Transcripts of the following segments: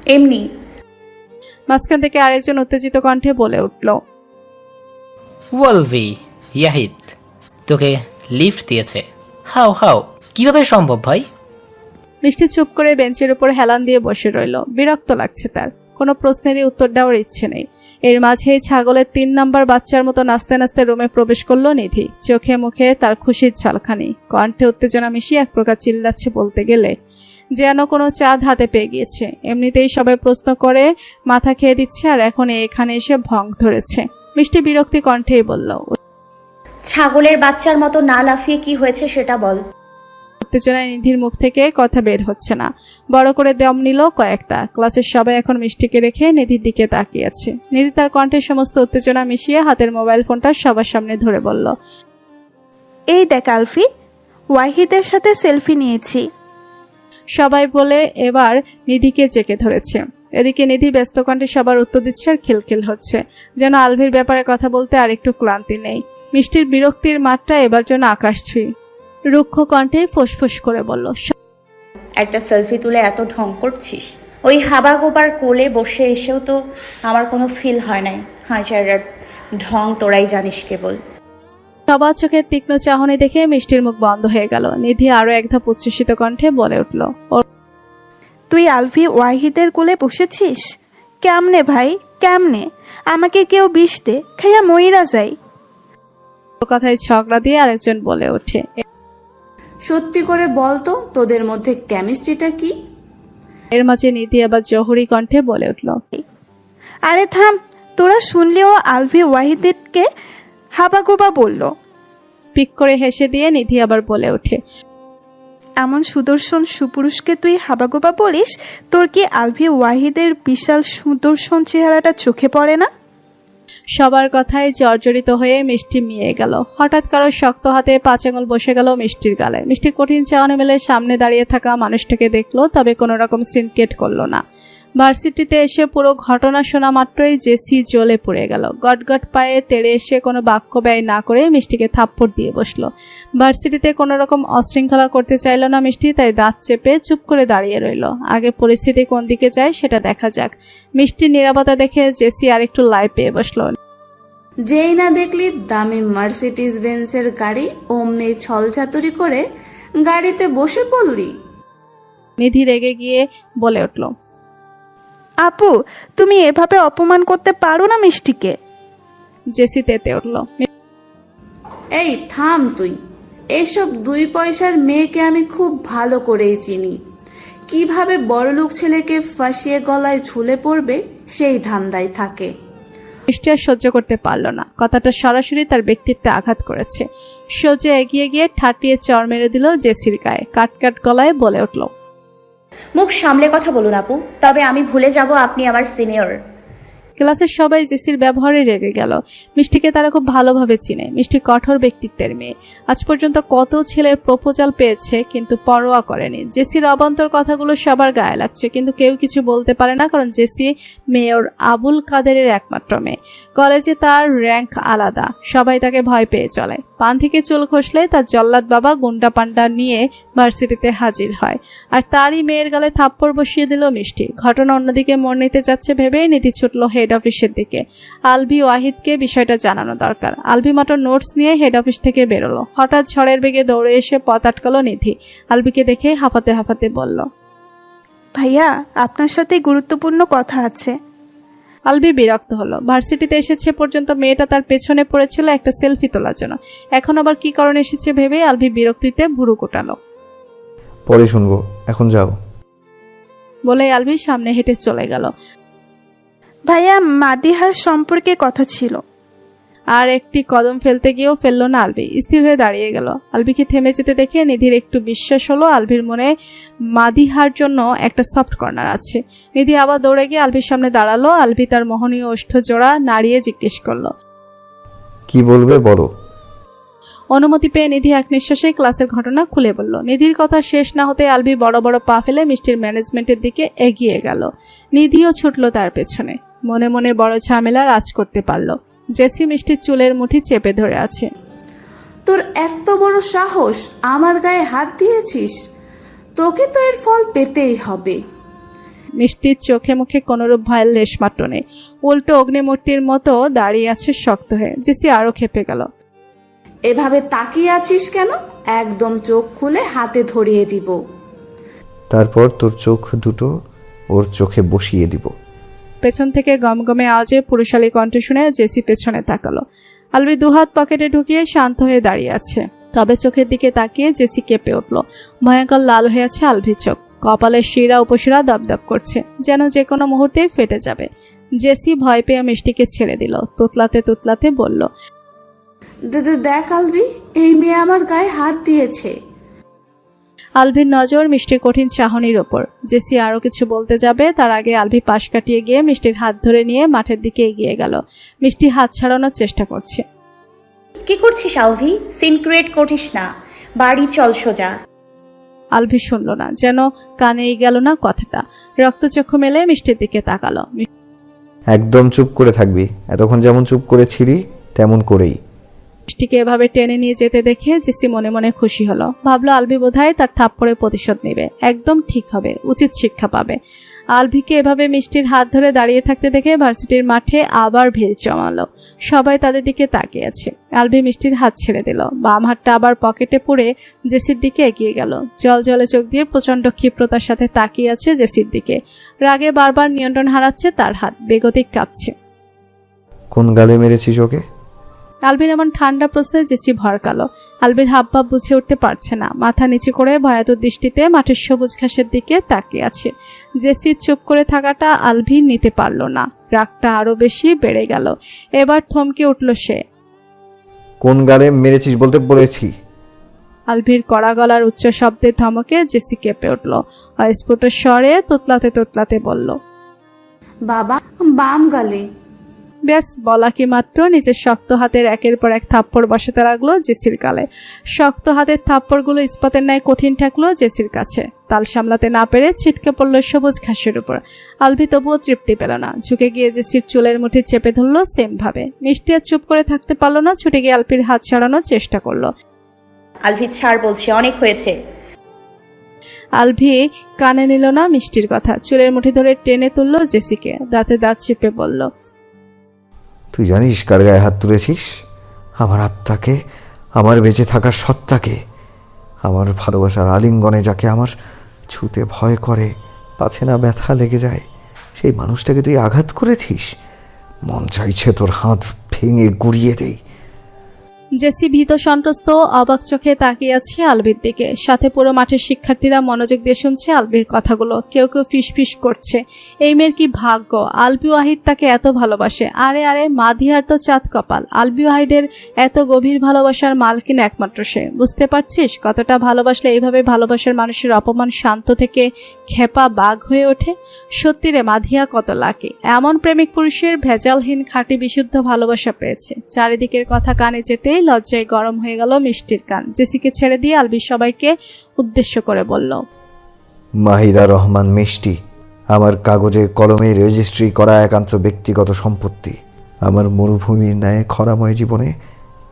এমনি। মাঝখান থেকে আরেকজন উত্তেজিত কণ্ঠে বলে উঠল, ওয়ালভি, ইয়াহিদ তোকে লিফট দিয়েছে। হাও হাও, কিভাবে সম্ভব ভাই? মিষ্টি চুপ করে বেঞ্চের উপর হেলান দিয়ে বসে রইল। বিরক্ত লাগছে তার, কোনো প্রশ্নেরই উত্তর দেওয়ার ইচ্ছে নেই। এর মাঝেই ছাগলের 3 নম্বর বাচ্চার মতো নাচতে নাচতে রুমে প্রবেশ করলো নিধি। চোখে মুখে তার খুশির ঝলকানি, কণ্ঠে উত্তেজনা মিশিয়ে এক প্রকার চিল্লাচ্ছে বলতে গেলে, যেন কোনো চাঁদ হাতে পেয়ে গিয়েছে। এমনিতেই সবাই প্রশ্ন করে মাথা খেয়ে দিচ্ছে, আর এখন এখানে এসে ভং ধরেছে। মিষ্টি বিরক্তি কণ্ঠেই বলল, ছাগলের বাচ্চার মতো না লাফিয়ে কি হয়েছে সেটা বল। উত্তেজনায় নিধির মুখ থেকে কথা বের হচ্ছে না। বড় করে দম নিল কয়েকটা। ক্লাসের সবাই এখন মিষ্টিকে রেখে নিধির দিকে তাকিয়ে আছে। নিধি তার কণ্ঠের সমস্ত উত্তেজনা মিশিয়ে হাতের মোবাইল ফোনটা সবার সামনে ধরে বলল, এই দেখ আলফি, ওয়াহিদের সাথে সেলফি নিয়েছি। সবাই বলে এবার নিধিকে চেকে ধরেছে। এদিকে নিধি ব্যস্ত কণ্ঠে সবার উত্তর দিচ্ছে আর খিলখিল হচ্ছে, যেন আলভির ব্যাপারে কথা বলতে আর একটু ক্লান্তি নেই। মিষ্টির বিরক্তির মাত্রা এবার যেন আকাশ ছুঁই। রুক্ষ কণ্ঠে ফোঁসফোঁস করে বলল, একটা সেলফি তুলে এত ঢং করছিস? ওই হাবা গোবার কোলে বসে এসেও তো আমার কোনো ফিল হয় নাই। হাজার ঢং তোরাই জানিস কেবল। সবার চোখের তীক্ষ্ণ চাহনি দেখে মিষ্টির মুখ বন্ধ হয়ে গেল। নিধি আরো এক ধাপ উচ্ছ্বসিত কণ্ঠে বলে উঠল, তুই আলফি ওয়াহিদের কোলে বসেছিস? কেমনে ভাই, কেমনে? আমাকে কেউ বিষ দে, খাইয়া মইরা যাই। ওর কথায় ঝগড়া দিয়ে আরেকজন বলে ওঠে, সত্যি করে বল তো, তোদের মধ্যে কেমিস্ট্রিটা কি? এর মাঝে নিধি আবার জহুরি কণ্ঠে বলে উঠল, আরে থাম, তোরা শুনলেও আলফি ওয়াহিদকে হাবাগোবা বলল। পিক করে হেসে দিয়ে নিধি আবার বলে ওঠে, এমন সুদর্শন সুপুরুষকে তুই হাবাগোবা বলিস? তোর কি আলফি ওয়াহিদের বিশাল সুদর্শন চেহারাটা চোখে পড়ে না? সবার কথায় জর্জরিত হয়ে মিষ্টি মিয়ে গেল। হঠাৎ কারো শক্ত হাতে 5 আঙুল বসে গেল মিষ্টির গালে। মিষ্টি কঠিন চাহনি মেলে সামনে দাঁড়িয়ে থাকা মানুষটাকে দেখলো, তবে কোনো রকম সিনকেট করলো না। ভার্সিটিতে এসে পুরো ঘটনা শোনা মাত্রই জেসি জ্বলে পড়ে গেল। গটগট পায়ে তেড়ে এসে কোনো বাক্য ব্যয় না করে মিষ্টিকে থাপ্পড় দিয়ে বসলো। ভার্সিটিতে কোনো রকম অশৃঙ্খলা করতে চাইল না মিষ্টি, তাই দাঁত চেপে চুপ করে দাঁড়িয়ে রইল। আগে পরিস্থিতি কোন দিকে যায় সেটা দেখা যাক। মিষ্টির নিরাপত্তা দেখে জেসি আরেকটু লাই পেয়ে বসলো। যেই না দেখলি দামি মার্সিডিজ বেঞ্জের গাড়ি, অমনি ছলচাতুরি করে গাড়িতে বসে পড়লি। নিধি রেগে গিয়ে বলে উঠল, আপু, তুমি এভাবে অপমান করতে পারো না মিষ্টিকে। জেসি তেতে উঠল, এই থাম তুই। এইসব 2 পয়সার মেয়েকে আমি খুব ভালো করেই চিনি। কিভাবে বড়লোক ছেলেকে ফাঁসিয়ে গলায় ঝুলে পড়বে সেই ধান্দায় থাকে। মিষ্টি আর সহ্য করতে পারল না। কথাটা সরাসরি তার ব্যক্তিত্বে আঘাত করেছে। সোজা এগিয়ে গিয়ে ঠাটিয়ে চড় মেরে দিল জেসির গায়ে। কাটকাট গলায় বলে উঠল, মুখ সামলে কথা বলুন আপু, তবে আমি ভুলে যাব আপনি আমার সিনিয়র। ক্লাসের সবাই জেসির ব্যবহারে রেগে গেল। মিষ্টিকে তারা খুব ভালোভাবে চিনে। মিষ্টি কঠোর ব্যক্তিত্বের মেয়ে। আজ পর্যন্ত কত ছেলের প্রপোজাল পেয়েছে, কিন্তু পরোয়া করেনি। জেসির অবান্তর কথাগুলো সবার গায়ে লাগছে, কিন্তু কেউ কিছু বলতে পারে না, কারণ জেসি মেয়র আবুল কাদেরের একমাত্র মেয়ে। কলেজে তার র্যাঙ্ক আলাদা, সবাই তাকে ভয় পেয়ে চলে। পান থেকে চুল খসলে তার জল্লাদ বাবা গুন্ডা পান্ডা নিয়ে ভার্সিটিতে হাজির হয়, আর তারই মেয়ের গালে থাপ্পড় বসিয়ে দিল মিষ্টি। ঘটনা অন্যদিকে মোড় নিতে যাচ্ছে ভেবেই নীতি ছুটল হেড অফিসের দিকে। আলভি ওয়াহিদকে বিষয়টা জানানো দরকার। আলভি মাত্র নোটস নিয়ে হেড অফিস থেকে বেরোলো। হঠাৎ ঝড়ের বেগে দৌড়ে এসে পথ আটকালো নিধি। আলভিকে দেখে হাঁপাতে হাঁপাতে বলল, ভাইয়া, আপনার সাথে গুরুত্বপূর্ণ কথা আছে। আলভি বিরক্ত হলো। ভার্সিটিতে এসেছে পর্যন্ত মেয়েটা তার পেছনে পড়েছিল একটা সেলফি তোলার জন্য, এখন আবার কি কারণে এসেছে ভেবে আলভি বিরক্তিতে ভুরু কোটালো। পরে শুনবো, এখন যাও। বলে আলভি সামনে হেঁটে চলে গেল। ভাইয়া, মাদিহার সম্পর্কে কথা ছিল। আর একটি কদম ফেলতে গিয়েও ফেললো না আলভি, স্থির হয়ে দাঁড়িয়ে গেল। আলভিকে থেমে যেতে দেখে নিধির একটু বিশ্বাস হলো আলভির মনে মাদিহার জন্য একটা সফট কর্নার আছে। নিধি আবার দৌড়ে গিয়ে আলভির সামনে দাঁড়ালো। আলভি তার মোহনীয় ওষ্ঠ জোড়া নাড়িয়ে জিজ্ঞেস করলো, কি বলবে বলো। অনুমতি পেয়ে নিধি এক নিঃশ্বাসে ক্লাসের ঘটনা খুলে বলল। নিধির কথা শেষ না হতে আলভি বড় বড় পা ফেলে মিষ্টির ম্যানেজমেন্টের দিকে এগিয়ে গেল। নিধিও ছুটলো তার পেছনে। মনে মনে বড় ঝামেলা রাজ করতে পারল। জেসি মিষ্টির চুলের মুঠি চেপে ধরে আছে। তোর এত বড় সাহস, আমার গায়ে হাত দিয়েছিস? তোকে তো এর ফল পেতেই হবে। মিষ্টির চোখে মুখে কোনোরূপ ভয়ের লেশমাত্র নেই, উল্টো অগ্নিমূর্তির মতো দাঁড়িয়ে আছে শক্ত হয়ে। জেসি আরো খেপে গেল। এভাবে তাকিয়ে আছিস কেন? একদম চোখ খুলে হাতে ধরিয়ে দিব। তারপর তোর চোখ দুটো ওর চোখে বসিয়ে দিব। পেছন থেকে গমগমে আওয়াজে পুরুষালী কণ্ঠ শুনে জেসি পেছনে তাকালো। আলভি দুহাত পকেটে ঢুকিয়ে শান্ত হয়ে দাঁড়িয়ে আছে, তবে চোখের দিকে তাকিয়ে জেসি কেঁপে উঠল। ভয়ঙ্কর লাল হয়ে আছে আলভির চোখ, কপালের শিরা উপশিরা দপদপ করছে, যেন যে কোনো মুহূর্তেই ফেটে যাবে। জেসি ভয় পেয়ে মিষ্টিকে ছেড়ে দিল, তুতলাতে তুতলাতে বলল, দেখ আলভি, এই মেয়ে আমার গায়ে হাত দিয়েছে। আলভির নজর মিষ্টির কঠিন চাহনির ওপর। জেসি আরো কিছু বলতে যাবে, তার আগে আলভি পাশ কাটিয়ে গিয়ে মিষ্টির হাত ধরে নিয়ে মাঠের দিকে এগিয়ে গেল। মিষ্টি হাত ছাড়ানোর চেষ্টা করছে। কি করছিস আলভি? সিন ক্রিয়েট করিস না, বাড়ি চল সোজা। আলভি শুনল না, যেন কানেই গেল না কথাটা। রক্তচক্ষু মেলে মিষ্টির দিকে তাকালো। একদম চুপ করে থাকবি, এতক্ষণ যেমন চুপ করেছিলি তেমন করেই। মিষ্টিকে এভাবে টেনে নিয়ে যেতে দেখে জেসি মনে মনে খুশি হলো। ভাবলো আলভি বোধহয় তার থাপ্পড়ে প্রতিশোধ নেবে, একদম ঠিক হবে, উচিত শিক্ষা পাবে। আলভিকে এভাবে মিষ্টির হাত ধরে দাঁড়িয়ে থাকতে দেখে ভার্সিটির মাঠে আবার ভিড় জমালো। সবাই তাদের দিকে তাকিয়ে আছে। আলভি মিষ্টির হাত ছেড়ে দিল, বাম হাতটা আবার পকেটে পুরে জেসির দিকে এগিয়ে গেল। জল জলে চোখ দিয়ে প্রচন্ড ক্ষিপ্রতার সাথে তাকিয়ে আছে জেসির দিকে। রাগে বারবার নিয়ন্ত্রণ হারাচ্ছে তার হাত, বেগতিক কাঁপছে। কোন গালে মেরেছিস ওকে? আলভির এমন ঠান্ডা প্রশ্নে জেসি ভরকালো। আলভির হাবভাব বুঝে উঠতে পারছে না, মাথা নিচু করে ভয়াতুর দৃষ্টিতে মাঠের সবুজ ঘাসের দিকে তাকিয়ে আছে। জেসির চুপ করে থাকাটা আলভি নিতে পারল না, রাগটা আরো বেশি বেড়ে গেল। এবার থমকে উঠল সে। কোন গালে মেরেছিস বলতে বলেছি। আলভির কড়া গলার উচ্চ শব্দের ধমকে জেসি কেঁপে উঠল। অস্ফুট স্বরে তুতলাতে তুতলাতে বলল, বাবা, বাম গালে। ব্যাস বলা কি মাত্র নিজের শক্ত হাতের একের পর এক থাপ্পড় বসাতে লাগলো জেসির গালে। শক্ত হাতের থাপ্পড়গুলো ইস্পাতের ন্যায় কঠিন ঠেকলো জেসির কাছে। তাল সামলাতে না পেরে ছিটকে পড়ল সবুজ ঘাসের উপর। আলভি তবুও তৃপ্তি পেল না, ঝুঁকে গিয়ে জেসির চুলের মুঠি চেপে ধরলো সেম ভাবে। মিষ্টি আর চুপ করে থাকতে পারলো না, ছুটে গিয়ে আলভির হাত ছাড়ানোর চেষ্টা করলো। আলভি ছাড় বলছি, অনেক হয়েছে। আলভি কানে নিল না মিষ্টির কথা, চুলের মুঠি ধরে টেনে তুললো জেসিকে, দাঁতে দাঁত চেপে বলল, তুই জানিস কার গায়ে হাত তুলেছিস? আমার আত্মাকে, আমার বেঁচে থাকার সত্তাকে, আমার ভালোবাসার আলিঙ্গনে যাকে আমার ছুতে ভয় করে, পাছে না ব্যথা লেগে যায়, সেই মানুষটাকে তুই আঘাত করেছিস। মন চাইছে তোর হাত ভেঙে গুড়িয়ে দেই। জেসি ভীত সন্ত্রস্ত অবাক চোখে তাকিয়ে আছে আলভির দিকে। সাথে পুরো মাঠের শিক্ষার্থীরা মনোযোগ দিয়ে শুনছে আলভির কথাগুলো। কেউ কেউ ফিসফিস করছে, এই মেয়ের কি ভাগ্য, আলভি ওয়াহিদ তাকে এত ভালোবাসে। আরে আরে, মাধিয়ার তো চাঁদ কপাল, আলভি ওয়াহিদের এত গভীর ভালোবাসার মালকিন একমাত্র সে। বুঝতে পারছিস কতটা ভালোবাসলে এইভাবে ভালোবাসার মানুষের অপমান শান্ত থেকে খেপা বাঘ হয়ে ওঠে? সত্যি রে, মাধিয়া কত লাকি, এমন প্রেমিক পুরুষের ভেজালহীন খাঁটি বিশুদ্ধ ভালোবাসা পেয়েছে। চারিদিকের কথা কানে যেতেই লজ্জায় গরম হয়ে গেল মিষ্টির কান। জেসিকে ছেড়ে দিয়ে আলভি সবাইকে উদ্দেশ্য করে বলল, মাহিরা রহমান মিষ্টি আমার কাগজে কলমে রেজিস্ট্রি করা একান্ত ব্যক্তিগত সম্পত্তি। আমার মরুভূমির ন্যায় খরাময় জীবনে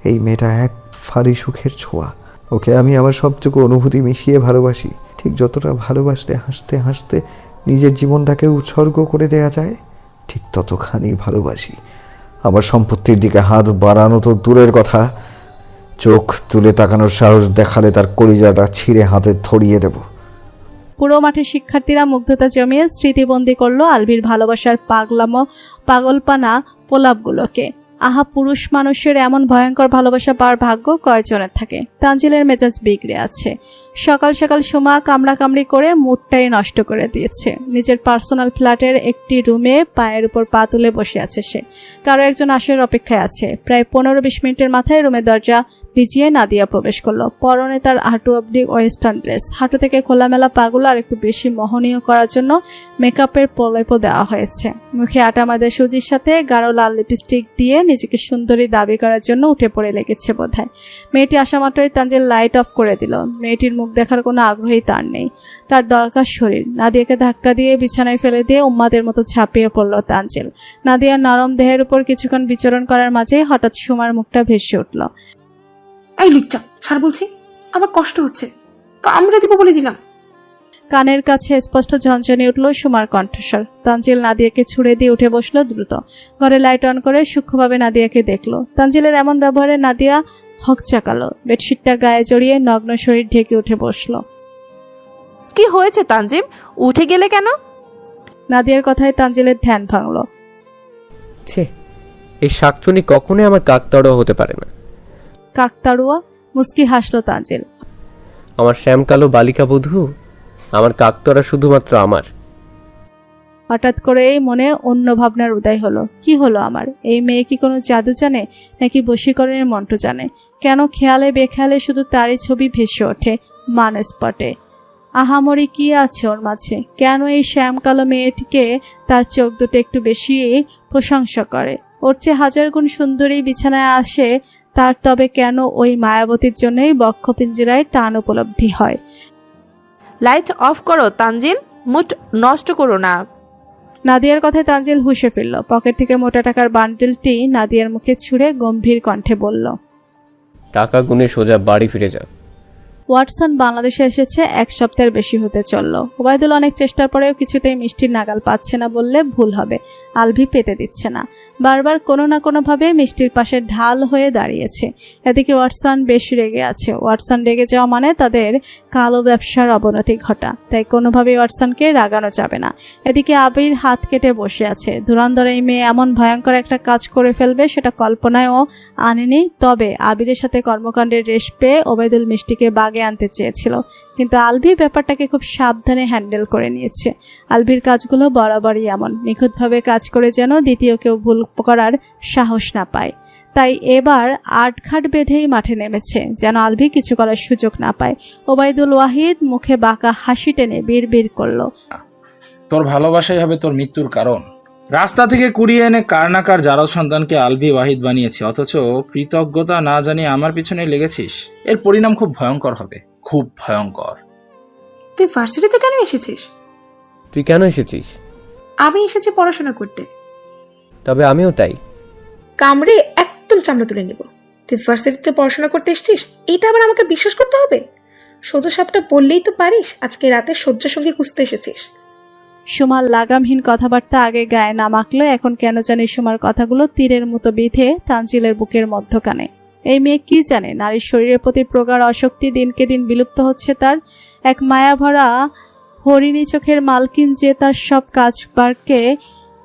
এই মেয়েটা এক ফালি সুখের ছোঁয়া। ওকে আমি আমার সবটুকু অনুভূতি মিশিয়ে ভালোবাসি, ঠিক যতটা ভালোবাসলে হাসতে হাসতে নিজের জীবনটাকে উৎসর্গ করে দেয়া যায়, ঠিক ততখানি ভালোবাসি। আমার সম্পত্তির দিকে হাত বাড়ানো তো দূরের কথা, চোখ তুলে তাকানোর সাহস দেখালে তার কলিজাটা ছিঁড়ে হাতে ধরিয়ে দেব। পুরো মাঠে শিক্ষার্থীরা মুগ্ধতা জমিয়ে স্মৃতিবন্দী করলো আলভির ভালোবাসার পাগলপানা প্রলাপগুলোকে। আহা, পুরুষ মানুষের এমন ভয়ঙ্কর ভালোবাসা পাওয়ার ভাগ্য কয়জনের থাকে। তানজিলের মেজাজ বিগড়ে আছে। সকাল সকাল সোমা কামড়াকামড়ি করে মুডটাই নষ্ট করে দিয়েছে। নিজের পার্সোনাল ফ্ল্যাটের একটি রুমে পায়ের উপর পা তুলে বসে আছে সে। কারো একজন আসার অপেক্ষায় আছে। প্রায় 15-20 মিনিটের মাথায় রুমের দরজা ভিজিয়ে নাদিয়া প্রবেশ করলো। পরনে তার হাঁটু অবধি ওয়েস্টার্ন ড্রেস, হাঁটু থেকে খোলামেলা পাগুলো আর একটু বেশি মোহনীয় করার জন্য মেকআপের প্রলেপও দেওয়া হয়েছে। মুখে আটা মাদা সুজির সাথে গাঢ় লাল লিপস্টিক দিয়ে নিজেকে সুন্দরী দাবি করার জন্য উঠে পড়ে লেগেছে বোধহয়। মেয়েটি আসা মাত্রই তানজিল লাইট অফ করে দিল। মেয়েটির মুখ দেখার কোনো আগ্রহী তার নেই, তার দরকার শরীর। নাদিয়াকে ধাক্কা দিয়ে বিছানায় ফেলে দিয়ে উম্মাদের মতো ঝাঁপিয়ে পড়ল তানজিল। নাদিয়ার নরম দেহের উপর কিছুক্ষণ বিচরণ করার মাঝেই হঠাৎ সুমার মুখটা ভেসে উঠল। এই লুচ্চা, ছাড় বলছি, আমার কষ্ট হচ্ছে, কামড়ে দিব বলে দিলাম। কানের কাছে স্পষ্ট ঝনঝনে উঠল সুমার কণ্ঠস্বর। তানজিল নাদিয়াকে ছুড়ে দিয়ে উঠে বসলো দ্রুত। ঘরে লাইট অন করে সূক্ষ্মভাবে নাদিয়াকে দেখলো। তানজিলের এমন ব্যবহারে নাদিয়া হকচাকালো। বেডশিটটা গায়ে জড়িয়ে নগ্ন শরীর ঢেকে উঠে বসলো। কি হয়েছে তানজিম, উঠে গেলে কেন? নাদিয়ার কথায় তানজিলের ধ্যান ভাঙলো। ছে, এই শাকচুনি কখনোই আমার কাকতাড়ুয়া হতে পারে না। কাকতাড়ুয়া? মুস্কি হাসলো তানজিল। আমার শ্যামকালো বালিকা বধূ, আমার কাকতাড়ুয়া শুধুমাত্র আমার। হঠাৎ করে মনে অন্য ভাবনার উদয় হলো। কি হলো আমার? এই মেয়ে কি কোনো জাদু জানে, নাকি বশীকরণের মন্ত্র জানে? কেন খেয়ালে বেখেয়ালে শুধু তারই ছবি ভেসে ওঠে মানসপটে? আহামরি কি আছে ওর মাঝে? কেন এই শ্যামকালো মেয়েটিকে তার চোখ দুটো একটু বেশি প্রশংসা করে? ওর চেয়ে হাজার গুণ সুন্দরী বিছানায় আসে তার, তবে কেন ওই মায়াবতীর জন্যই বক্ষপিঞ্জরায় টান উপলব্ধি হয়? লাইট অফ করো তানজিল, মুড নষ্ট করো না। নাদিয়ার কথায় তানজিল হুঁশে ফিরল। পকেট থেকে মোটা টাকার বান্ডেলটি নাদিয়ার মুখে ছুঁড়ে গম্ভীর কণ্ঠে বলল, টাকা গুনে সোজা বাড়ি ফিরে যা। ওয়াটসন বাংলাদেশে এসেছে 1 সপ্তাহের বেশি হতে চলল। ওবায়দুল অনেক চেষ্টার পরেও কিছুতেই মিষ্টির নাগাল পাচ্ছে না বললে ভুল হবে। আলভি পেতে দিচ্ছে না। বারবার কোনো না কোনোভাবে মিষ্টির পাশে ঢাল হয়ে দাঁড়িয়েছে। এদিকে ওয়াটসন বেশ রেগে আছে। ওয়াটসন রেগে যাওয়া মানে তাদের কালো ব্যবসার অবনতি ঘটা, তাই কোনোভাবেই ওয়াটসনকে রাগানো যাবে না। এদিকে আবির হাত কেটে বসে আছে। ধুরন্ধর এই মেয়ে এমন ভয়ঙ্কর একটা কাজ করে ফেলবে সেটা কল্পনায়ও আনেনি। তবে আবিরের সাথে কর্মকাণ্ডের রেশ পেয়ে ওবায়দুল মিষ্টিকে বাগে আনতে চেয়েছিল, কিন্তু আলভি ব্যাপারটাকে খুব সাবধানে হ্যান্ডেল করে নিয়েছে। আলভির কাজগুলো বরাবরই এমন নিখুঁতভাবে কাজ করে যেন দ্বিতীয় কেউ ভুল করার সাহস না পায়। তাই এবার আটঘাট বেঁধেই মাঠে নেমেছে, যেন আলভি কিছু করার সুযোগ না পায়। ওবায়দুল ওয়াহিদ মুখে বাঁকা হাসি টেনে বিড়বিড় করল, তোর ভালোবাসাই হবে তোর মৃত্যুর কারণ। রাস্তা থেকে কুড়িয়ে এনে কার না কার জারদ সন্তানকে আলভি ওয়াহিদ বানিয়েছি, অথচ কৃতজ্ঞতা না জানিয়ে আমার পিছনে লেগেছিস। এর পরিণাম খুব ভয়ঙ্কর হবে, খুব ভয়ঙ্কর। তুই ভার্সিটিতে কেন এসেছিস? তুই কেন এসেছিস? আমি এসেছি পড়াশোনা করতে। তবে আমিও তাই। কামড়ে একদম চামড়া তুলে নেব। তুই ভার্সিটিতে পড়াশোনা করতে এসেছিস, এটা আবার আমাকে বিশ্বাস করতে হবে? সোজা সাপটা বললেই তো পারিস আজকে রাতে শয্যাসঙ্গী খুঁজতে এসেছিস। সুমার লাগামহীন কথাবার্তা আগে গায়ে না মাখলো, এখন কেন জানি সুমার কথাগুলো তীরের মতো বিঁধে তানজিলের বুকের মধ্যখানে। এই মেয়ে কি জানে নারীর শরীরের প্রতি প্রগাঢ় আসক্তি দিনকে দিন বিলুপ্ত হচ্ছে তার। এক মায়াভরা হরিণী চোখের মালকিন যে তার সব কাজবারকে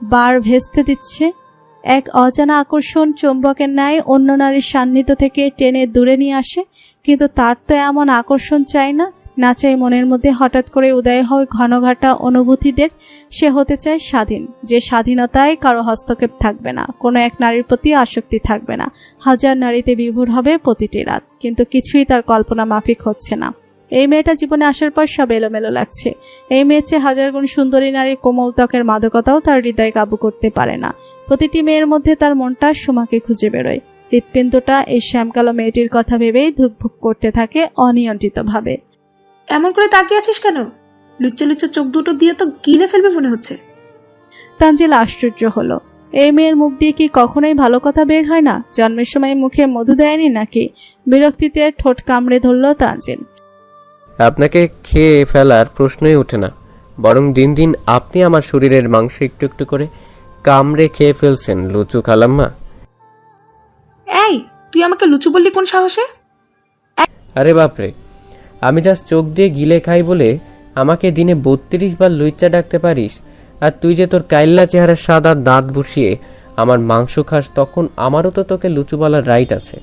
বার ভেস্তে দিচ্ছে। এক অজানা আকর্ষণ চুম্বকের ন্যায় অন্য নারীর সান্নিধ্য থেকে টেনে দূরে নিয়ে আসে, কিন্তু তার তো এমন আকর্ষণ চাই না। না চাই মনের মধ্যে হঠাৎ করে উদয় হয় ঘনঘাটা অনুভূতিদের। সে হতে চায় স্বাধীন, যে স্বাধীনতায় কারো হস্তক্ষেপ থাকবে না, কোনো এক নারীর প্রতি আসক্তি থাকবে না। হাজার নারীতে বিভোর হবে প্রতিটি রাত, কিন্তু কিছুই তার কল্পনা মাফিক হচ্ছে না। এই মেয়েটা জীবনে আসার পর সব এলোমেলো লাগছে। এই মেয়ের চেয়ে হাজার গুণ সুন্দরী নারীর কোমল ত্বকের মাদকতাও তার হৃদয় কাবু করতে পারে না। প্রতিটি মেয়ের মধ্যে তার মনটা সুমাকে খুঁজে বেরোয়। হৃৎপিণ্ডটা এই শ্যামকালো মেয়েটির কথা ভেবেই ধুকভুক করতে থাকে অনিয়ন্ত্রিতভাবে। এমন করে তাকিয়ে আছিস কেন? লুচ্চা লুচ্চা চোখ দুটো দিয়ে তো গিলে ফেলবে মনে হচ্ছে। তানজিল আশ্চর্য হলো। এই মেয়ের মুখ দিয়ে কি কখনোই ভালো কথা বের হয় না? জন্মের সময় মুখে মধু দেয়নি নাকি? বিরক্তিতে ঠোঁট কামড়ে ধরল তানজিল। আপনাকে খেয়ে ফেলার প্রশ্নই ওঠে না, বরং দিন দিন আপনি আমার শরীরের মাংস একটু একটু করে কামড়ে খেয়ে ফেলছেন লুচু খালাম্মা। এই, তুই আমাকে লুচু বললি কোন সাহসে? আরে বাপরে, আমি জাস্ট চোখ দিয়ে গিলে খাই বলে আমাকে দিনে 32 বার লুইচা ডাকতে পারিস, আর তুই যে তোর কাইল্লা চেহারার সাদা দাঁত বসিয়ে আমার মাংস খাস, তখন আমারও তো তোকে লুচু বলার রাইট আছে।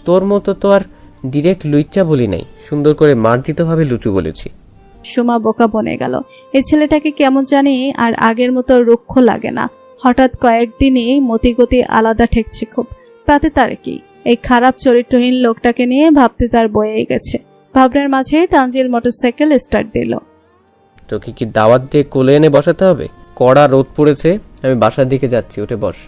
তোর মতো তো আর ডিরেক্ট লুইচা বলি নাই, সুন্দর করে মার্জিতভাবে লুচু বলেছি। সুমা বোকা বনে গেল। এই ছেলেটাকে কেমন জানি আর আগের মতো রুক্ষ লাগে না। হঠাৎ কয়েকদিনই মতিগতি আলাদা ঠেকছে খুব। তাতে তার কি? এই খারাপ চরিত্রহীন লোকটাকে নিয়ে ভাবতে তার বয়ে গেছে। ভাবনার মাঝেই তানজিল মোটরসাইকেল স্টার্ট দিল। তোকে কি দাওয়াত দিয়ে কোলে এনে বসাতে হবে? কড়া রোদ পড়েছে, আমি বাসার দিকে যাচ্ছি, উঠে বস।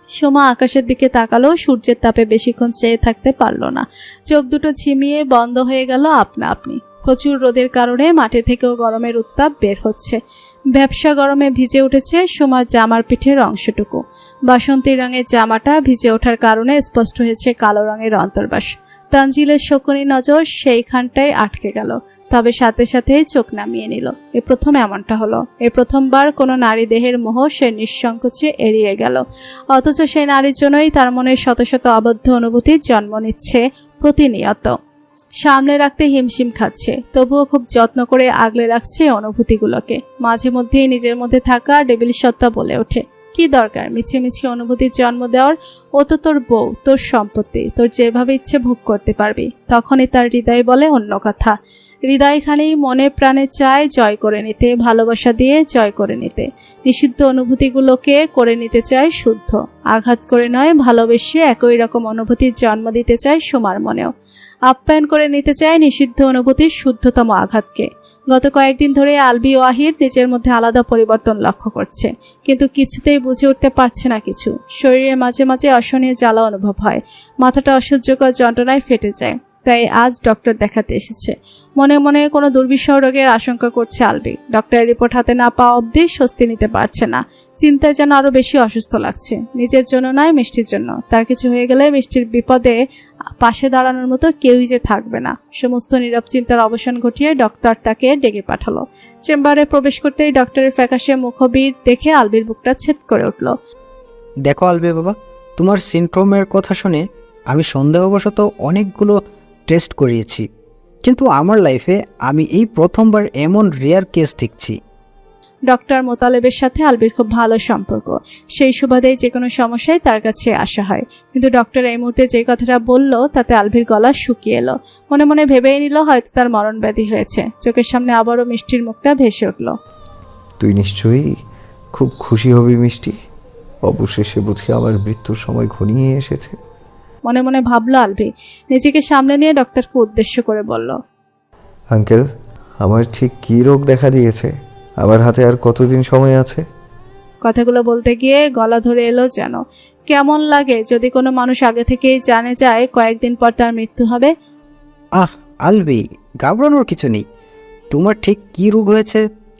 সোমা আকাশের দিকে তাকালো। সূর্যের তাপে বেশিক্ষণ চেয়ে থাকতে পারল না। চোখ দুটো ঝিমিয়ে বন্ধ হয়ে গেল আপনা আপনি। প্রচুর রোদের কারণে মাঠে থেকেও গরমের উত্তাপ বের হচ্ছে। ব্যবসা গরমে ভিজে উঠেছে সোমার জামার পিঠের অংশটুকু। বাসন্তী রঙের জামাটা ভিজে ওঠার কারণে স্পষ্ট হয়েছে কালো রঙের অন্তর্বাস। তানজিলের শকুনি নজর সেইখানটায় আটকে গেল। তবে সাথে সাথেই চোখ নামিয়ে নিল। এ প্রথম এমনটা হলো। এ প্রথমবার কোনো নারী দেহের মোহ সে নিঃসংকোচে এড়িয়ে গেল। অথচ সেই নারীর জন্যই তার মনে শত শত আবদ্ধ অনুভূতির জন্ম নিচ্ছে প্রতিনিয়ত। সামলে রাখতে হিমশিম খাচ্ছে, তবুও খুব যত্ন করে আগলে রাখছে অনুভূতিগুলোকে। মাঝে মধ্যেই নিজের মধ্যে থাকা ডেভিল সত্তা বলে ওঠে, কি দরকার মিছিমিছি অনুভূতির জন্ম দেওয়ার? ও তো তোর বউ, তোর সম্পত্তি, তোর যেভাবে ইচ্ছে ভোগ করতে পারবি। তখনই তার হৃদয় বলে অন্য কথা। হৃদয় খালি মনে প্রাণে চায় জয় করে নিতে, ভালোবাসা দিয়ে জয় করে নিতে। নিষিদ্ধ অনুভূতিগুলোকে করে নিতে চায় শুদ্ধ, আঘাত করে নয়, ভালোবেসে একই রকম অনুভূতির জন্ম দিতে চায় সুমার মনেও। আপ্যায়ন করে নিতে চায় নিষিদ্ধ অনুভূতির শুদ্ধতম আঘাতকে। গত কয়েকদিন ধরে আলবি ওয়াহিদ নিজের মধ্যে আলাদা পরিবর্তন লক্ষ্য করছে, কিন্তু কিছুতেই বুঝে উঠতে পারছে না কিছু। শরীরে মাঝে মাঝে অসহনীয় জ্বালা অনুভব হয়, মাথাটা অসহ্যকর যন্ত্রণায় ফেটে যায়। তাই আজ ডক্টর দেখাতে এসেছে। মনে মনে কোনো দুর্বিষহ রোগের আশঙ্কা করছে আলবি। ডক্টরের রিপোর্ট হাতে না পাওয়া অবধি স্বস্তি নিতে পারছে না। চিন্তায় যেন আরো বেশি অসুস্থ লাগছে। নিজের জন্য নয়, মিষ্টির জন্য। তার কিছু হয়ে গেলে মিষ্টির বিপদে পাশে দাঁড়ানোর মতো কেউই যে থাকবে না। সমস্ত নীরব চিন্তার অবসান ঘটিয়ে ডক্টর তাকে ডেকে পাঠালো। চেম্বারে প্রবেশ করতেই ডক্টরের ফ্যাকাশে মুখবির দেখে আলবির বুকটা ছেদ করে উঠল। দেখো আলবি বাবা, তোমার সিনড্রোমের কথা শুনে আমি সন্দেহবশত অনেকগুলো টেস্ট করিয়েছি, কিন্তু আমার লাইফে আমি এই প্রথমবার এমন রেয়ার কেস দেখছি। ডক্টর মোতালেবের সাথে আলবির খুব ভালো সম্পর্ক। সেই সুবাদেই যে কোনো সমস্যায় তার কাছে আসা হয়। কিন্তু ডক্টর এই মুহূর্তে যে কথাটা বলল তাতে আলবির গলা শুকিয়ে এলো। মনে মনে ভেবেই নিল হয়তো তার মরণ ব্যাধি হয়েছে। চোখের সামনে আবারও মিষ্টির মুখটা ভেসে উঠল। তুই নিশ্চয়ই খুব খুশি হবি মিষ্টি, অবশেষে বুঝি আমার মৃত্যুর সময় ঘনিয়ে এসেছে। মনে মনে ভাবলো আলবি। নিজেকে সামনে নিয়ে ডক্টরকে উদ্দেশ্য করে বলল, আঙ্কেল, আমার ঠিক কী রোগ দেখা দিয়েছে? আমার হাতে আর কতদিন সময় আছে? কথাগুলো বলতে গিয়ে গলা ধরে এলো যেন। কেমন লাগে যদি কোনো মানুষ আগে থেকেই জানে যায় কয়েকদিন পর তার মৃত্যু হবে। আহ আলবি, ঘাবড়ানোর কিছু নেই। তোমার ঠিক কী রোগ হয়েছে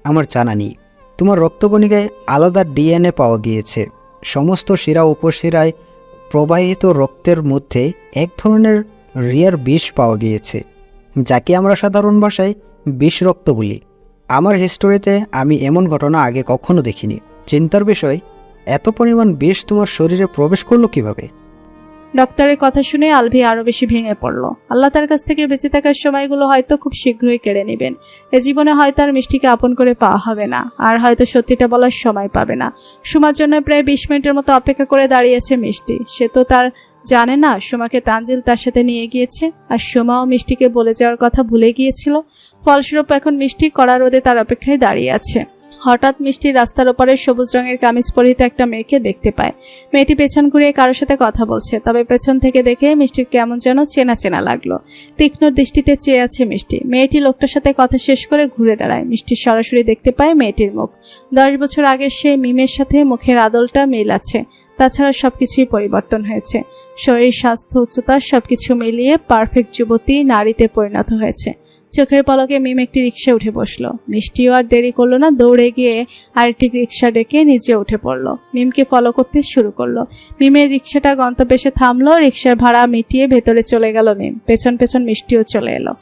আমার জানা নেই। তোমার রক্তকণিকায় আলাদা ডিএনএ পাওয়া গিয়েছে। সমস্ত শিরা উপশিরায় প্রবাহিত রক্তের মধ্যে এক ধরনের রিয়ার বিষ পাওয়া গিয়েছে, যাকে আমরা সাধারণ ভাষায় বিষ রক্ত বলি। আমার হিস্টোরিতে আমি এমন ঘটনা আগে কখনো দেখিনি। চিন্তার বিষয়, এত পরিমাণ বিষ তোমার শরীরে প্রবেশ করলো কিভাবে? ডক্টরের কথা শুনে আলভি আরো বেশি ভেঙে পড়ল। আল্লাহ তার কাছ থেকে বেঁচে থাকার সময়গুলো হয়তো খুব শীঘ্রই কেড়ে নেবেন। এ জীবনে হয়তো আর মিষ্টিকে আপন করে পাওয়া হবে না, আর হয়তো সত্যিটা বলার সময় পাবে না। সুমার জন্য প্রায় 20 মিনিটের মতো অপেক্ষা করে দাঁড়িয়েছে মিষ্টি। সে তো তার জানে না সুমাকে তানজিল তার সাথে নিয়ে গিয়েছে, আর সুমাও মিষ্টিকে বলে যাওয়ার কথা ভুলে গিয়েছিল। ফলস্বরূপ এখন মিষ্টি কড়া রোদে তার অপেক্ষায় দাঁড়িয়ে আছে। হঠাৎ মিষ্টি রাস্তার ওপারে সবুজ রঙের কামিজ পরিহিত একটা মেয়েকে দেখতে পায়। মেয়েটি পেছন ঘুরিয়ে কারোর সাথে কথা বলছে, তবে পেছন থেকে দেখে মিষ্টির কেমন যেন চেনা চেনা লাগলো। তীক্ষ্ণ দৃষ্টিতে চেয়ে আছে মিষ্টি। মেয়েটি লোকটার সাথে কথা শেষ করে ঘুরে দাঁড়ায়। মিষ্টি সরাসরি দেখতে পায় মেয়েটির মুখ। 10 বছর আগের সেই মিমের সাথে মুখের আদলটা মিল আছে। তাছাড়া সবকিছুই পরিবর্তন হয়েছে। শরীর, স্বাস্থ্য, উচ্চতা সবকিছু মিলিয়ে পারফেক্ট যুবতী নারীতে পরিণত হয়েছে। চোখের পলকে মিম একটি রিক্সা উঠে বসলো। মিষ্টিও আর দেরি করলো না, দৌড়ে গিয়ে আরেকটি রিক্সা ডেকে নিচে উঠে পড়লো। মিমকে ফলো করতে শুরু করলো। মিমের রিক্সাটা গন্তব্যে এসে থামলো। রিক্সার ভাড়া মিটিয়ে ভেতরে চলে গেল মিম। পেছন পেছন মিষ্টিও চলে এলো।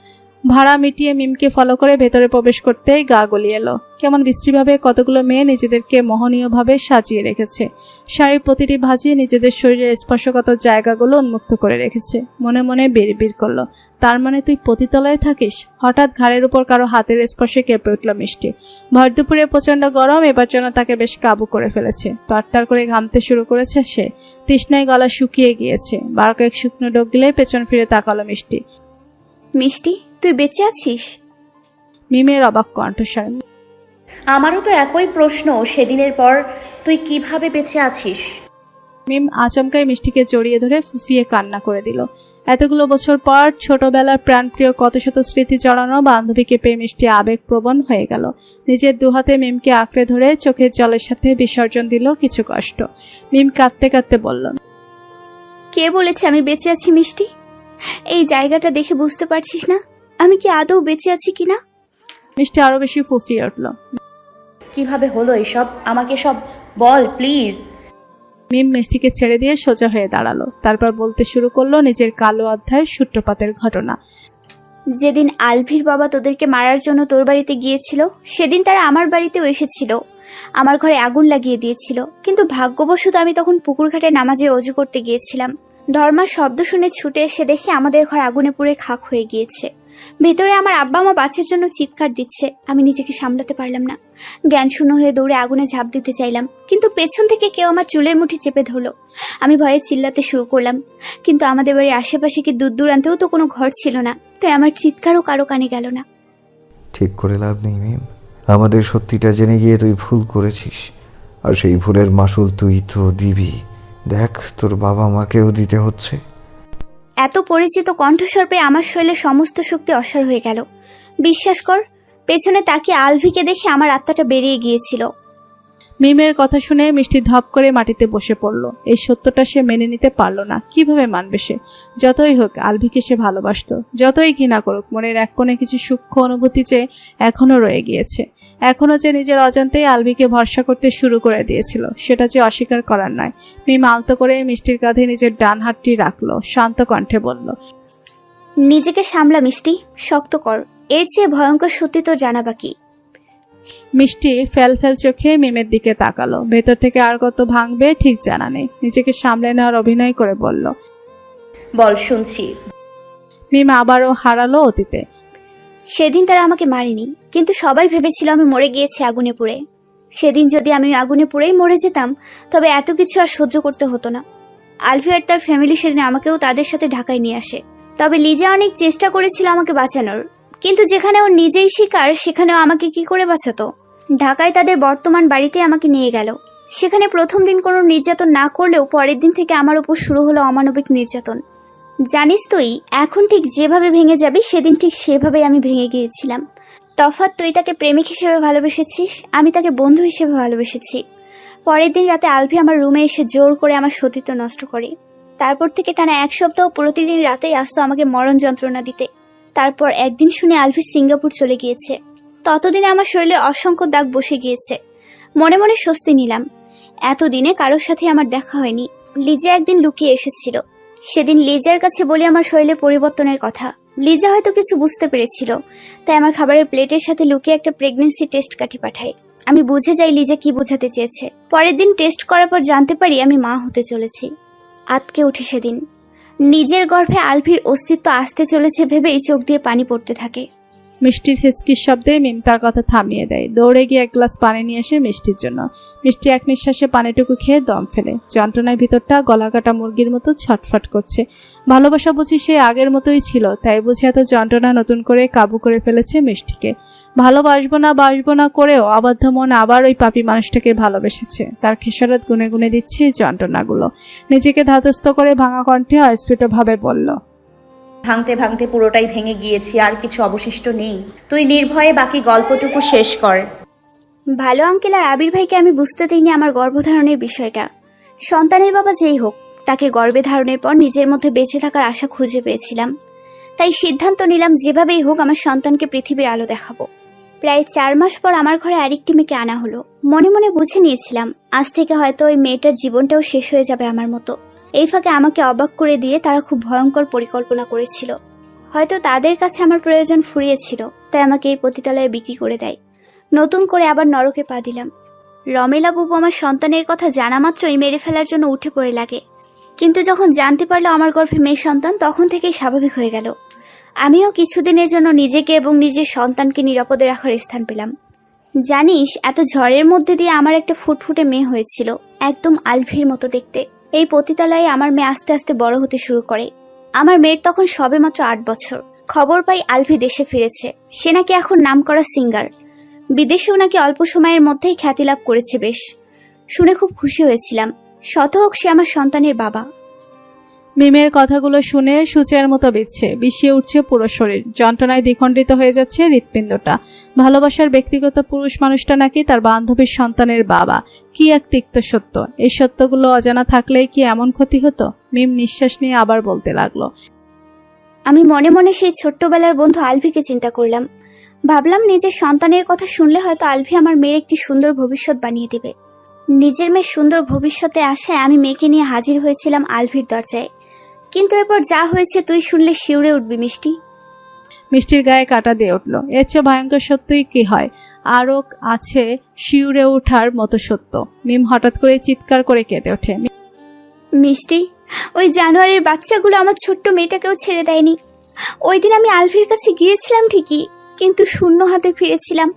ভাড়া মিটিয়ে মিমকে ফলো করে ভেতরে প্রবেশ করতেই গা গলিয়ে এলো। কেমন বিশ্রীভাবে কতগুলো মেয়ে নিজেদেরকে মোহনীয়ভাবে সাজিয়ে রেখেছে। শাড়ির প্রতিটি ভাঁজে নিজেদের শরীরের স্পর্শগত জায়গাগুলো উন্মুক্ত করে রেখেছে। মনে মনে বিড়বিড় করলো, তার মানে তুই পতিতলায় থাকিস? হঠাৎ ঘাড়ের উপর কারো হাতের স্পর্শে কেঁপে উঠল মিষ্টি। ভর দুপুরে প্রচন্ড গরম এবার যেন তাকে বেশ কাবু করে ফেলেছে। তরতর করে ঘামতে শুরু করেছে সে। তৃষ্ণায় গলা শুকিয়ে গিয়েছে। 12 কয়েক শুকনো ডোক গিলে পেছন ফিরে তাকালো মিষ্টি। মিষ্টি, তুই বেঁচে আছিস? মিমের অবাক কণ্ঠস্বর। আমারও তো একই প্রশ্ন। সেদিনের পর তুই কিভাবে বেঁচে আছিস? মিম আচমকাই মিষ্টিকে জড়িয়ে ধরে ফুফিয়ে কান্না করে দিল। এতগুলো বছর পর ছোটবেলার প্রাণপ্রিয় কত শত স্মৃতি জড়ানো বান্ধবীকে পেয়ে মিষ্টি আবেগপ্রবণ হয়ে গেল। নিজের দুহাতে মিমকে আঁকড়ে ধরে চোখের জলের সাথে বিসর্জন দিল কিছু কষ্ট। মিম কাঁদতে কাঁদতে বলল, কে বলেছে আমি বেঁচে আছি মিষ্টি? এই জায়গাটা দেখে বুঝতে পারছিস না আমি কি আদৌ বেঁচে আছি কিনা? মিষ্টি আরো বেশি ফুফিয়ে উঠল। কিভাবে হলো এসব? আমাকে সব বল প্লিজ। মিম মিষ্টিকে ছেড়ে দিয়ে সোজা হয়ে দাঁড়ালো। তারপর বলতে শুরু করলো নিজের কালো অধ্যায়ের সূত্রপাতের ঘটনা। যেদিন আলভির বাবা তোদেরকে মারার জন্য তোর বাড়িতে গিয়েছিল সেদিন তারা আমার বাড়িতেও এসেছিল, আমার ঘরে আগুন লাগিয়ে দিয়েছিল। কিন্তু ভাগ্যবশত আমি তখন পুকুর ঘাটে নামাজে অজু করতে গিয়েছিলাম। ধর্মার শব্দ শুনে ছুটে এসে দেখি আমাদের ঘর আগুনে পুড়ে খাক হয়ে গিয়েছে। ভেতরে আমার আব্বা মা বাঁচার জন্য চিৎকার দিচ্ছে। আমি নিজেকে সামলাতে পারলাম না, জ্ঞান শূন্য হয়ে দৌড়ে আগুনে ঝাঁপ দিতে চাইলাম, কিন্তু পেছন থেকে কেউ আমার চুলের মুঠি চেপে ধরলো। আমি ভয়ে চিল্লাতে শুরু করলাম, কিন্তু আমাদের বাড়ির আশেপাশে কি দূর দূরান্তেও তো কোনো ঘর ছিল না, তাই আমার চিৎকারও কারো কানে গেল না। ঠিক করে লাভ নেই মিম, আমাদের সত্যিটা জেনে গিয়ে তুই ভুল করেছিস, আর সেই ভুলের মাসুল তুই তো দিবি। দেখ, তোর বাবা মাকেও দিতে হচ্ছে। এত পরিচিত কণ্ঠস্বর পেয়ে আমার শরীরে সমস্ত শক্তি অসাড় হয়ে গেল। বিশ্বাস কর, পেছনে তাকিয়ে আলভিকে দেখে আমার আত্মাটা বেরিয়ে গিয়েছিল। মিমের কথা শুনে মিষ্টি ধপ করে মাটিতে বসে পড়ল। এই সত্যটা সে মেনে নিতে পারল না। কিভাবে মানবে সে? যতই হোক আলভিকে সে ভালোবাসতো, যতই ঘৃণা করুক মনের এক কোণে কিছু সূক্ষ্ম অনুভূতি যে এখনো রয়ে গিয়েছে। এখনো যে নিজের অজান্তেই আলভিকে ভরসা করতে শুরু করে দিয়েছিল, সেটা যে অস্বীকার করার নয়। মিম আলতো করে মিষ্টির কাঁধে নিজের ডান হাতটি রাখলো, শান্ত কণ্ঠে বলল, নিজেকে সামলা মিষ্টি, শক্ত কর। এর চেয়ে ভয়ঙ্কর সত্যি তোর জানা বাকি। মিষ্টি ফেল ফেল চোখে মিমের দিকে তাকালো। ভেতর থেকে আর কত ভাঙবে ঠিক জানা নেই। নিজেকে সামলে নেওয়ার অভিনয় করে বলল, বল, শুনছি। মিম আবারও হারালো অতীতে। সেদিন তারা আমাকে মারেনি, কিন্তু সবাই ভেবেছিল আমি মরে গিয়েছি আগুনে পুড়ে। সেদিন যদি আমি আগুনে পুড়েই মরে যেতাম তবে এত কিছু আর সহ্য করতে হতো না। আলফি আর তার ফ্যামিলি সেদিন আমাকেও তাদের সাথে ঢাকায় নিয়ে আসে। তবে লিজা অনেক চেষ্টা করেছিল আমাকে বাঁচানোর, কিন্তু যেখানে ও নিজেই শিকার সেখানেও আমাকে কি করে বাঁচাতো। ঢাকায় তাদের বর্তমান বাড়িতে আমাকে নিয়ে গেল। সেখানে প্রথম দিন কোনো নির্যাতন না করলেও পরের দিন থেকে আমার উপর শুরু হলো অমানবিক নির্যাতন। জানিস তুই, এখন ঠিক যেভাবে ভেঙে যাবি সেদিন ঠিক সেভাবেই আমি ভেঙে গিয়েছিলাম। তফাৎ তুই তাকে প্রেমিক হিসেবে ভালোবেসেছিস, আমি তাকে বন্ধু হিসেবে ভালোবেসেছি। পরের দিন রাতে আলভি আমার রুমে এসে জোর করে আমার সতীত্ব নষ্ট করে। তারপর থেকে টানা 1 সপ্তাহ প্রতিদিন রাতেই আসতো আমাকে মরণ যন্ত্রণা দিতে। তারপর একদিন শুনে আলভি সিঙ্গাপুর চলে গিয়েছে। ততদিনে আমার শরীরে অসংখ্য দাগ বসে গিয়েছে। মনে মনে স্বস্তি নিলাম, এতদিনে কারোর সাথে আমার দেখা হয়নি। লিজা একদিন লুকিয়ে এসেছিল। সেদিন লিজার কাছে বলি আমার শরীরে পরিবর্তনের কথা। লিজা হয়তো কিছু বুঝতে পেরেছিল, তাই আমার খাবারের প্লেটের সাথে লুকিয়ে একটা প্রেগন্যান্সি টেস্ট কাঠি পাঠায়। আমি বুঝে যাই লিজা কি বোঝাতে চেয়েছে। পরের দিন টেস্ট করার পর জানতে পারি আমি মা হতে চলেছি। আতকে উঠে সেদিন নিজের গর্ভে আলভির অস্তিত্ব আসতে চলেছে ভেবেই চোখ দিয়ে পানি পড়তে থাকে। মিষ্টির হেসকির শব্দে মিম তার কথা থামিয়ে দেয়। দৌড়ে গিয়ে 1 গ্লাস পানি নিয়ে আসে মিষ্টির জন্য। মিষ্টি এক নিঃশ্বাসে পানিটুকু খেয়ে দম ফেলে। যন্ত্রণায় ভিতরটা গলাকাটা মুরগির মতো ছটফট করছে। ভালোবাসা বুঝি সে আগের মতোই ছিল, তাই বুঝি এত যন্ত্রণা নতুন করে কাবু করে ফেলেছে মিষ্টিকে। ভালোবাসবো না করেও অবাধ্য মন আবার ওই পাপী মানুষটাকে ভালোবেসেছে। তার খেসারত গুনে গুনে দিচ্ছে এই যন্ত্রণাগুলো। নিজেকে ধাতস্থ করে ভাঙা কণ্ঠে অস্ফুটভাবে বলল, ভাঙতে ভাঙতে পুরোটাই ভেঙে গিয়েছি, আর কিছু অবশিষ্ট নেই। তুই নির্ভয়ে বাকি গল্পটুকু শেষ কর। ভালো আঙ্কেল আর আবির ভাইকে আমি বুঝতে দিইনি আমার গর্ভধারণের বিষয়টা। সন্তানের বাবা যেই হোক, তাকে গর্ভে ধারণের পর নিজের মধ্যে বেঁচে থাকার আশা খুঁজে পেয়েছিলাম। তাই সিদ্ধান্ত নিলাম যেভাবেই হোক আমার সন্তানকে পৃথিবীর আলো দেখাবো। প্রায় 4 মাস পর আমার ঘরে আরেকটি মেয়েকে আনা হলো। মনে মনে বুঝে নিয়েছিলাম আজ থেকে হয়তো ওই মেয়েটার জীবনটাও শেষ হয়ে যাবে আমার মতো। এই ফাঁকে আমাকে অবাক করে দিয়ে তারা খুব ভয়ঙ্কর পরিকল্পনা করেছিল। হয়তো তাদের কাছে আমার প্রয়োজন ফুরিয়েছিল, তাই আমাকে এই পতিতালয়ে বিক্রি করে দেয়। নতুন করে আবার নরকে পা দিলাম। রমেলা বুবু আমার সন্তানের কথা জানা মাত্রই মেরে ফেলার জন্য উঠে পড়ে লাগে, কিন্তু যখন জানতে পারলো আমার গর্ভে মেয়ে সন্তান তখন থেকেই স্বাভাবিক হয়ে গেল। আমিও কিছুদিনের জন্য নিজেকে এবং নিজের সন্তানকে নিরাপদে রাখার স্থান পেলাম। জানিস, এত ঝড়ের মধ্যে দিয়ে আমার একটা ফুটফুটে মেয়ে হয়েছিল, একদম আলভির মতো দেখতে। এই পতিতালয়ে আমার মেয়ে আস্তে আস্তে বড় হতে শুরু করে। আমার মেয়ের তখন সবেমাত্র 8 বছর। খবর পাই আলভি দেশে ফিরেছে। সে নাকি এখন নামকরা সিঙ্গার। বিদেশেও নাকি অল্প সময়ের মধ্যেই খ্যাতি লাভ করেছে বেশ। শুনে খুব খুশি হয়েছিলাম। শত হোক সে আমার সন্তানের বাবা। মিমের কথাগুলো শুনে সূচের মতো বিষিয়ে উঠছে পুরো শরীর। যন্ত্রণায় দ্বিখণ্ডিত হয়ে যাচ্ছে হৃৎপিণ্ডটা। ভালোবাসার ব্যক্তিগত পুরুষ মানুষটা নাকি তার বান্ধবীর সন্তানের বাবা। কি এক তিক্ত সত্য! এই সত্যগুলো অজানা থাকলেই কি এমন ক্ষতি হতো? মিম নিঃশ্বাস নিয়ে আবার বলতে লাগলো, আমি মনে মনে সেই ছোট্টবেলার বন্ধু আলভিকে চিন্তা করলাম। ভাবলাম নিজের সন্তানের কথা শুনলে হয়তো আলভি আমার মেয়ের একটি সুন্দর ভবিষ্যৎ বানিয়ে দেবে। নিজের মেয়ের সুন্দর ভবিষ্যতে আশায় আমি মেয়েকে নিয়ে হাজির হয়েছিলাম আলভির দরজায়। কিন্তু এরপর যা হয়েছে তুই শুনলে শিউরে উঠবি মিষ্টি। মিষ্টির গায়ে কাটা দিয়ে উঠল। এর চেয়ে ভয়ঙ্কর সত্যই কি হয়? আরও আছে শিউরে ওঠার মতো সত্য। মিম হঠাৎ করে চিৎকার করে কেঁদে ওঠে। মিষ্টি, ওই জানোয়ারের বাচ্চাগুলো আমার ছোট্ট মেয়েটাকেও ছেড়ে দেয়নি। ওই দিন আমি আলভির কাছে গিয়েছিলাম ঠিকই, কিন্তু শূন্য হাতে ফিরেছিলাম।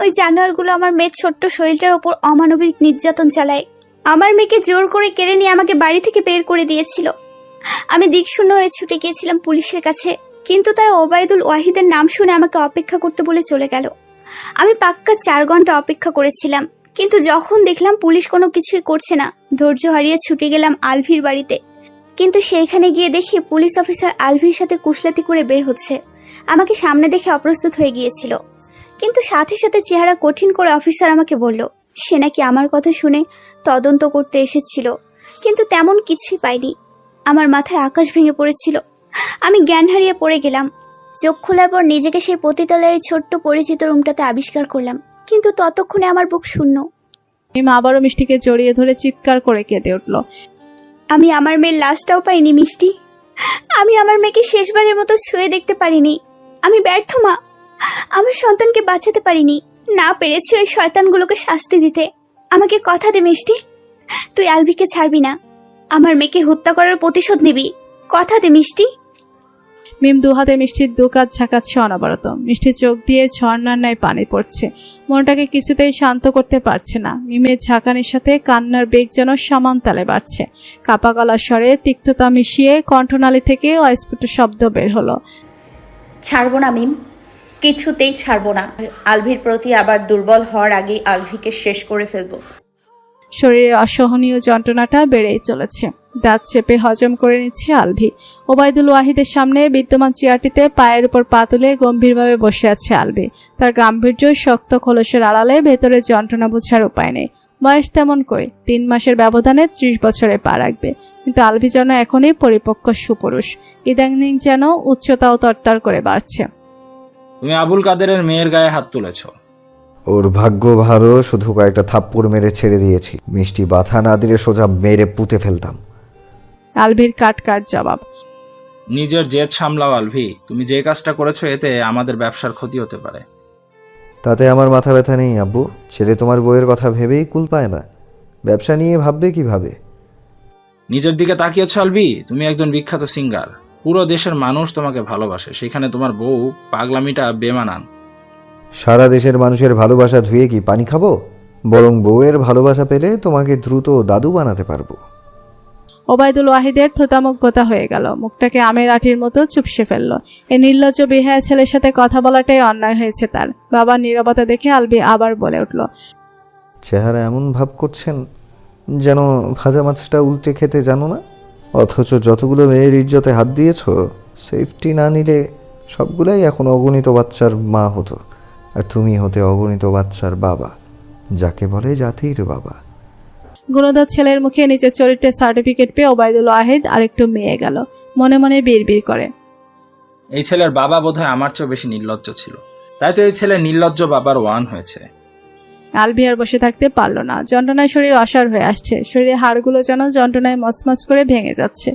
ওই জানোয়ারগুলো আমার মেয়ের ছোট্ট শরীরটার ওপর অমানবিক নির্যাতন চালায়। আমার মেয়েকে জোর করে কেড়ে নিয়ে আমাকে বাড়ি থেকে বের করে দিয়েছিল। আমি দিকশূন্য হয়ে ছুটে গিয়েছিলাম পুলিশের কাছে, কিন্তু তারা ওবায়দুল ওয়াহিদের নাম শুনে আমাকে অপেক্ষা করতে বলে চলে গেল। আমি পাক্কা 4 ঘন্টা অপেক্ষা করেছিলাম, কিন্তু যখন দেখলাম পুলিশ কোনো কিছুই করছে না, ধৈর্য হারিয়ে ছুটে গেলাম আলভির বাড়িতে। কিন্তু সেইখানে গিয়ে দেখি পুলিশ অফিসার আলভির সাথে কুশলাতি করে বের হচ্ছে। আমাকে সামনে দেখে অপ্রস্তুত হয়ে গিয়েছিল, কিন্তু সাথে সাথে চেহারা কঠিন করে অফিসার আমাকে বলল সে নাকি আমার কথা শুনে তদন্ত করতে এসেছিল, কিন্তু তেমন কিছুই পাইনি। আমার মাথায় আকাশ ভেঙে পড়েছিল, আমি জ্ঞান হারিয়ে পড়ে গেলাম। চোখ খোলার পর নিজেকে সেই পতিতালয়ের ছোট্ট পরিচিত রুমটাতে আবিষ্কার করলাম, কিন্তু ততক্ষণে আমার বুক শূন্য। মিম আবারও মিষ্টিকে জড়িয়ে ধরে চিৎকার করে কেঁদে উঠল। আমি আমার মেয়ের লাশটাও পাইনি মিষ্টি। আমি আমার মেয়েকে শেষবারের মতো ছুঁয়ে দেখতে পারিনি। আমি ব্যর্থ মা, আমার সন্তানকে বাঁচাতে পারিনি, না পেরেছি ওই শয়তানগুলোকে শাস্তি দিতে। আমাকে কথা দে মিষ্টি, তুই আলভিকে ছাড়বি না, আমার মেয়েকে হত্যা করার প্রতিশোধ নিবি। কথা দে মিষ্টি। মিম দুহাতে মিষ্টির দুকাত ঝাঁকাচ্ছে অনবরত। মিষ্টির চোখ দিয়ে ঝর্ণার ন্যায় পানি পড়ছে। মনটাকে কিছুতেই শান্ত করতে পারছে না। মিমের ঝাঁকানির সাথে কান্নার বেগ যেন সমান তালে বাড়ছে। কাপা গলার স্বরে তিক্ততা মিশিয়ে কণ্ঠনালী থেকে অস্ফুট শব্দ বের হলো। ছাড়বো না মিম, কিছুতেই ছাড়বো না। আলভির প্রতি আবার দুর্বল হওয়ার আগেই আলভিকে শেষ করে ফেলবো। শরীরে অসহনীয় যন্ত্রণাটা বেড়েই চলেছে। দাঁত চেপে হজম করে নিচ্ছে আলভি। ওবায়দুল ওয়াহিদের সামনে বিদ্যমান চেয়ারটিতে পায়ের উপর পা তুলে গম্ভীরভাবে বসে আছে আলভি। তার গাম্ভীর্য শক্ত খোলসের আড়ালে ভেতরে যন্ত্রণা বোঝার উপায় নেই। বয়স তেমন কই, 3 মাসের ব্যবধানে 30 বছরে পা রাখবে, কিন্তু আলভি যেন এখনই পরিপক্ক সুপুরুষ। ইদানিং যেন উচ্চতাও তরতর করে বাড়ছে। তুমি আবুল কাদেরের মেয়ের গায়ে হাত তুলেছ। ওর ভাগ্য ভালো, শুধু কয়েকটা থাপ্পড় মেরে ছেড়ে দিয়েছি। মিষ্টি বাধা না দিলে সোজা মেরে পুঁতে ফেলতাম। আলভির কাট জবাব। নিজের জেদ সামলাও আলভি, তুমি যে কাজটা করেছো এতে আমাদের ব্যবসার ক্ষতি হতে পারে। তাতে আমার মাথা ব্যথা নেই আব্বু। ছেলে তোমার বইয়ের কথা ভেবেই কুল পায় না, ব্যবসা নিয়ে ভাববে কিভাবে? নিজের দিকে তাকিয়েছ আলভি, তুমি একজন বিখ্যাত সিঙ্গার, পুরো দেশের মানুষ তোমাকে ভালোবাসে, সেখানে তোমার বউ পাগলামিটা বেমানান। সারা দেশের মানুষের ভালোবাসা ধুয়ে কি পানি খাবো? বরং বউয়ের ভালোবাসা পেলে তোমাকে দ্রুত দাদু বানাতে পারবো। ওবায়দুল ওয়াহিদের থোতামুখ গোতা হয়ে গেল। মুখটাকে আমের আটির মতো চুপসে ফেলল। এই নির্লজ্জ বেহায়া ছেলের সাথে কথা বলাটাই অন্যায় হয়েছে তার। বাবার নীরবতা দেখে আলবি আবার বলে উঠল, চেহারা এমন ভাব করছেন যেন ভাজা মাছটা উল্টে খেতে জানো না, অথচ যতগুলো মেয়ের ইজ্জতে হাত দিয়েছ, সেফটি না নিলে সবগুলাই এখন অগণিত বাচ্চার মা হতো, আর তুমি হতে অগণিত বাচ্চার বাবা, যাকে বলে জাতির বাবা। গুণধর ছেলের মুখে নিজের চরিত্রের সার্টিফিকেট পেয়ে ওবায়দুল ওয়াহিদ আরেকটু মেয়ে গেল। মনে মনে বিড়বিড় করে, এই ছেলের বাবা বোধহয় আমার চেয়েও বেশি নির্লজ্জ ছিল, তাই তো এই ছেলে নির্লজ্জ বাবার ওয়ান হয়েছে। আলভি আর বসে থাকতে পারল না। যন্ত্রণায় শরীর অসাড় হয়ে আসছে। শরীরের হাড়গুলো যেন যন্ত্রণায় মচমচ করে ভেঙে যাচ্ছে।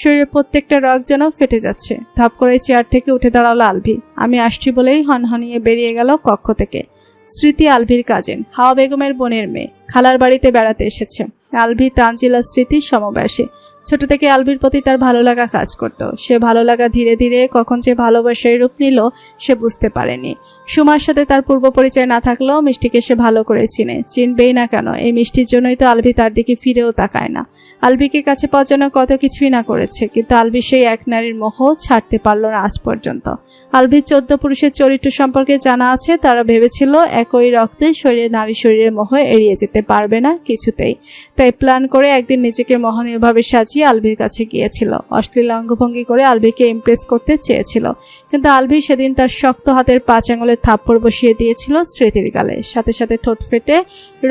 শরীরের প্রত্যেকটা রগ যেন ফেটে যাচ্ছে। ধাপ করে চেয়ার থেকে উঠে দাঁড়ালো আলভি। আমি আসছি বলেই হনহনিয়ে বেরিয়ে গেল কক্ষ থেকে। স্মৃতি আলভির কাজিন, হাওয়া বেগমের বোনের মেয়ে, খালার বাড়িতে বেড়াতে এসেছে। আলভি তানজিলা স্মৃতির সমবয়সী। ছোট থেকে আলভির প্রতি তার ভালো লাগা কাজ করত। সে ভালো লাগা ধীরে ধীরে কখন যে ভালোবাসায় রূপ নিল সে বুঝতে পারেনি। সুমার সাথে তার পূর্ব পরিচয় না থাকলেও মিষ্টিকে সে ভালো করে চিনে। চিনবেই না কেন? এই মিষ্টির জন্যই তো আলভি তার দিকে ফিরেও তাকায় না। আলভিকে কাছে পাওয়ার জন্য কত কিছুই না করেছে, কিন্তু আলভি সেই এক নারীর মোহ ছাড়তে পারল না আজ পর্যন্ত। আলভির 14 পুরুষের চরিত্র সম্পর্কে জানা আছে। তারা ভেবেছিল একই রক্তে শরীরে নারী শরীরের মোহ এড়িয়ে যেতে পারবে না কিছুতেই। তাই প্ল্যান করে একদিন নিজেকে মোহনীয়ভাবে সাজিয়ে আলভির কাছে গিয়েছিল। অশ্লীল অঙ্গভঙ্গি করে আলভিকে ইমপ্রেস করতে চেয়েছিল, কিন্তু আলভি সেদিন তার শক্ত হাতের 5 আঙুলের থাপ্পড় বসিয়ে দিয়েছিল স্মৃতির গালে। সাথে সাথে ঠোঁট ফেটে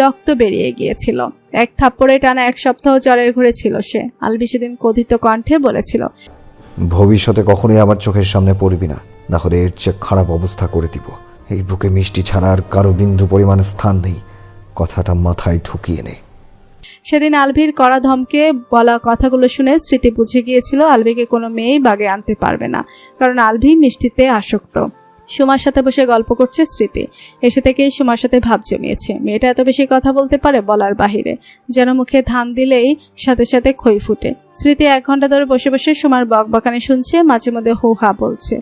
রক্ত বেরিয়ে গিয়েছিল। এক থাপ্পড়ে টানা 1 সপ্তাহ জ্বরের ঘরে ছিল সে। আলভি সেদিন ক্রোধিত কণ্ঠে বলেছিল, ভবিষ্যতে কখনোই আমার চোখের সামনে পড়বি না, না হলে এর চেয়ে খারাপ অবস্থা করে দিব। এই বুকে মিষ্টি ছাড়া আর কারো বিন্দু পরিমাণ স্থান নেই, কথাটা মাথায় ঢুকিয়ে নে। সেদিন আলভির কড়া ধমকে বলা কথাগুলো শুনে স্মৃতি বুঝে গিয়েছিল আলভিকে কোনো মেয়েই বাগে আনতে পারবে না, কারণ আলভি মিষ্টিতে আসক্ত। সুমার সাথে বসে গল্প করছে স্মৃতি। এসে থেকেই সুমার সাথে ভাব জমিয়েছে। মেয়েটা এত বেশি কথা বলতে পারে বলার বাহিরে, যেন মুখে ধান দিলেই সাথে সাথে খই ফুটে। স্মৃতি 1 ঘন্টা ধরে বসে বসে সুমার বকবকানি শুনছে, মাঝে মধ্যে হো হা বলছে।